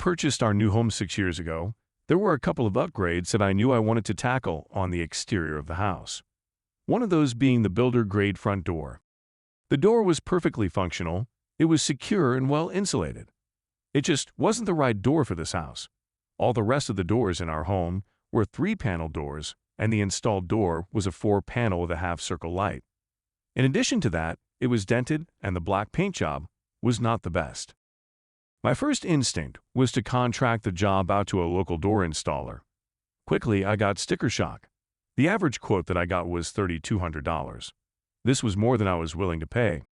purchased our new home 6 years ago, there were a couple of upgrades that I knew I wanted to tackle on the exterior of the house. One of those being the builder-grade front door. The door was perfectly functional, it was secure and well insulated. It just wasn't the right door for this house. All the rest of the doors in our home were 3-panel doors, and the installed door was a 4-panel with a half-circle light. In addition to that, it was dented, and the black paint job was not the best. My first instinct was to contract the job out to a local door installer. Quickly, I got sticker shock. The average quote that I got was $3,200. This was more than I was willing to pay.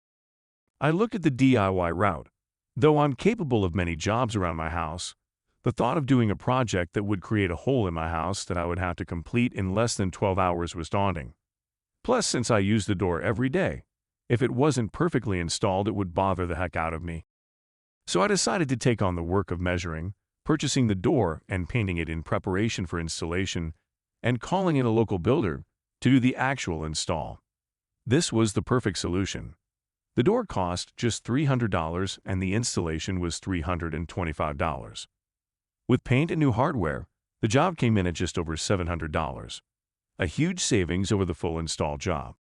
I looked at the DIY route. Though I'm capable of many jobs around my house, the thought of doing a project that would create a hole in my house that I would have to complete in less than 12 hours was daunting. Plus, since I use the door every day, if it wasn't perfectly installed, it would bother the heck out of me. So I decided to take on the work of measuring, purchasing the door and painting it in preparation for installation, and calling in a local builder to do the actual install. This was the perfect solution. The door cost just $300 and the installation was $325. With paint and new hardware, the job came in at just over $700. A huge savings over the full install job.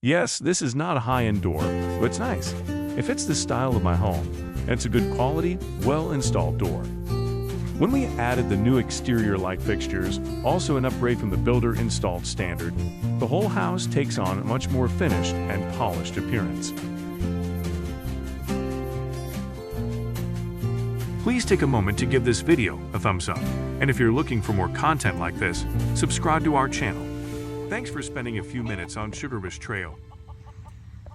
Yes, this is not a high-end door, but it's nice. It fits the style of my home, and it's a good quality, well-installed door. When we added the new exterior light fixtures, also an upgrade from the builder-installed standard, the whole house takes on a much more finished and polished appearance. Please take a moment to give this video a thumbs up, and if you're looking for more content like this, subscribe to our channel. Thanks for spending a few minutes on Sugar Rush Trail.